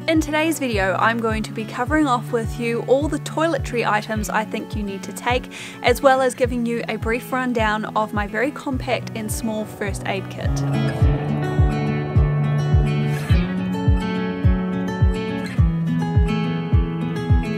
In today's video, I'm going to be covering off with you all the toiletry items I think you need to take, as well as giving you a brief rundown of my very compact and small first aid kit.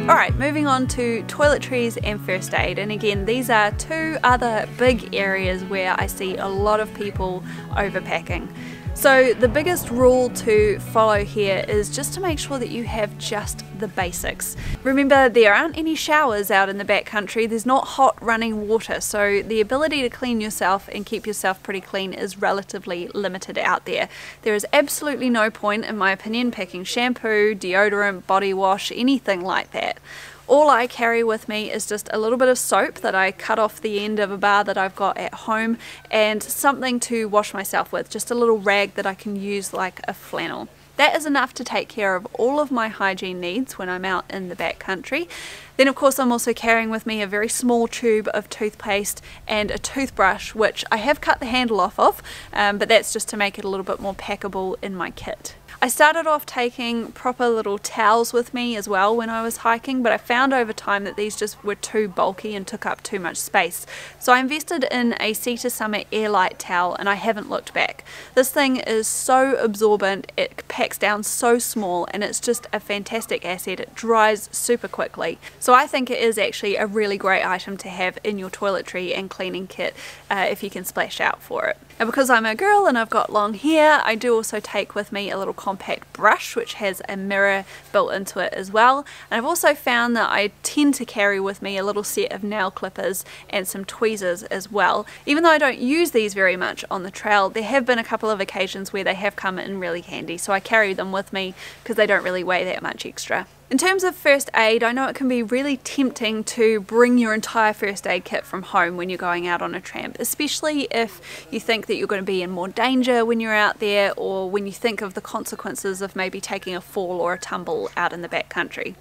Alright, moving on to toiletries and first aid, and again these are two other big areas where I see a lot of people overpacking. So the biggest rule to follow here is just to make sure that you have just the basics. Remember, there aren't any showers out in the backcountry, there's not hot running water, so the ability to clean yourself and keep yourself pretty clean is relatively limited out there. There is absolutely no point, in my opinion, packing shampoo, deodorant, body wash, anything like that. All I carry with me is just a little bit of soap that I cut off the end of a bar that I've got at home, and something to wash myself with, just a little rag that I can use like a flannel. That is enough to take care of all of my hygiene needs when I'm out in the backcountry. Then of course I'm also carrying with me a very small tube of toothpaste and a toothbrush, which I have cut the handle off of, but that's just to make it a little bit more packable in my kit. I started off taking proper little towels with me as well when I was hiking, but I found over time that these just were too bulky and took up too much space. So I invested in a Sea to Summer Airlight towel and I haven't looked back. This thing is so absorbent, it packs down so small, and it's just a fantastic asset. It dries super quickly. So I think it is actually a really great item to have in your toiletry and cleaning kit if you can splash out for it. Now, because I'm a girl and I've got long hair, I do also take with me a little compact brush which has a mirror built into it as well. And I've also found that I tend to carry with me a little set of nail clippers and some tweezers as well. Even though I don't use these very much on the trail, there have been a couple of occasions where they have come in really handy, so I carry them with me because they don't really weigh that much extra. In terms of first aid, I know it can be really tempting to bring your entire first aid kit from home when you're going out on a tramp, especially if you think that you're going to be in more danger when you're out there, or when you think of the consequences of maybe taking a fall or a tumble out in the backcountry.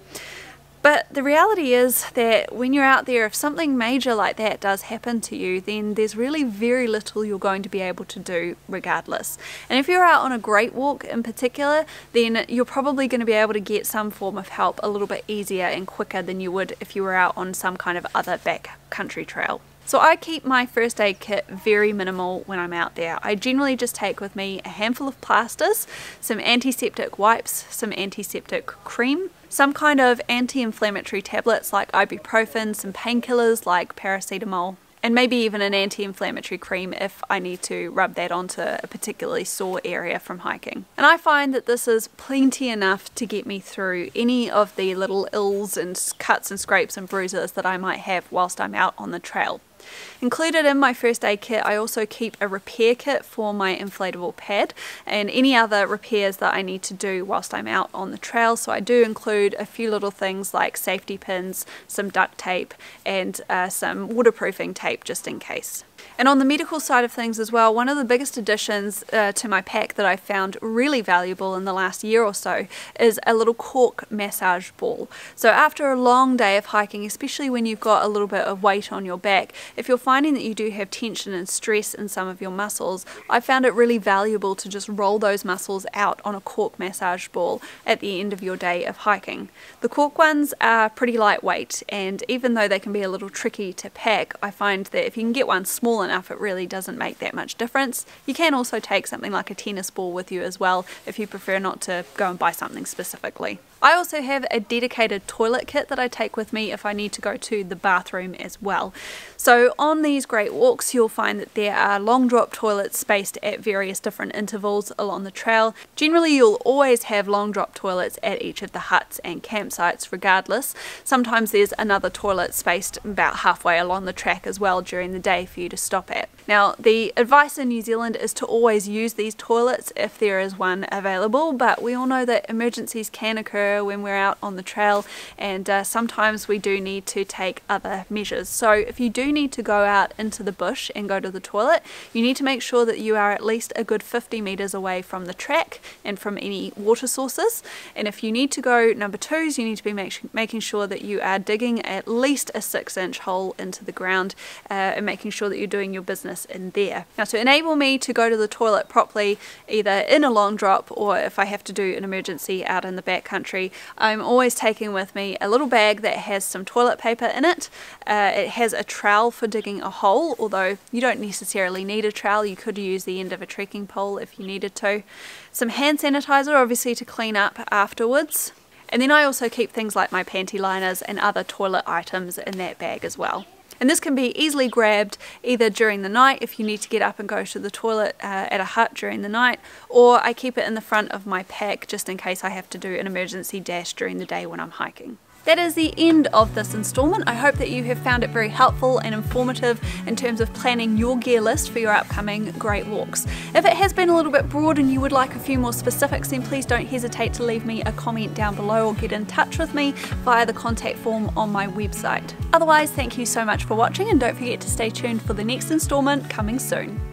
But the reality is that when you're out there, if something major like that does happen to you, then there's really very little you're going to be able to do regardless. And if you're out on a great walk in particular, then you're probably going to be able to get some form of help a little bit easier and quicker than you would if you were out on some kind of other backcountry trail. So I keep my first aid kit very minimal when I'm out there. I generally just take with me a handful of plasters, some antiseptic wipes, some antiseptic cream, some kind of anti-inflammatory tablets like ibuprofen, some painkillers like paracetamol, and maybe even an anti-inflammatory cream if I need to rub that onto a particularly sore area from hiking. And I find that this is plenty enough to get me through any of the little ills and cuts and scrapes and bruises that I might have whilst I'm out on the trail. Included in my first aid kit, I also keep a repair kit for my inflatable pad and any other repairs that I need to do whilst I'm out on the trail. So I do include a few little things like safety pins, some duct tape, and some waterproofing tape just in case. And on the medical side of things as well, one of the biggest additions to my pack that I found really valuable in the last year or so is a little cork massage ball. So after a long day of hiking, especially when you've got a little bit of weight on your back, if you're finding that you do have tension and stress in some of your muscles, I found it really valuable to just roll those muscles out on a cork massage ball at the end of your day of hiking. The cork ones are pretty lightweight, and even though they can be a little tricky to pack, I find that if you can get one small enough, it really doesn't make that much difference. You can also take something like a tennis ball with you as well if you prefer not to go and buy something specifically. I also have a dedicated toilet kit that I take with me if I need to go to the bathroom as well. So on these great walks you'll find that there are long drop toilets spaced at various different intervals along the trail. Generally you'll always have long drop toilets at each of the huts and campsites regardless. Sometimes there's another toilet spaced about halfway along the track as well during the day for you to stop at. Now the advice in New Zealand is to always use these toilets if there is one available, but we all know that emergencies can occur when we're out on the trail, and sometimes we do need to take other measures. So if you do need to go out into the bush and go to the toilet, you need to make sure that you are at least a good 50 meters away from the track and from any water sources. And if you need to go number twos, you need to be making sure that you are digging at least a 6-inch hole into the ground and making sure that you're doing your business in there. Now, to enable me to go to the toilet properly, either in a long drop or if I have to do an emergency out in the backcountry, I'm always taking with me a little bag that has some toilet paper in it. It has a trowel for digging a hole, although you don't necessarily need a trowel. You could use the end of a trekking pole if you needed to. Some hand sanitizer, obviously, to clean up afterwards. And then I also keep things like my panty liners and other toilet items in that bag as well. And this can be easily grabbed either during the night if you need to get up and go to the toilet at a hut during the night, or I keep it in the front of my pack just in case I have to do an emergency dash during the day when I'm hiking. That is the end of this installment. I hope that you have found it very helpful and informative in terms of planning your gear list for your upcoming great walks. If it has been a little bit broad and you would like a few more specifics, then please don't hesitate to leave me a comment down below or get in touch with me via the contact form on my website. Otherwise, thank you so much for watching, and don't forget to stay tuned for the next installment coming soon.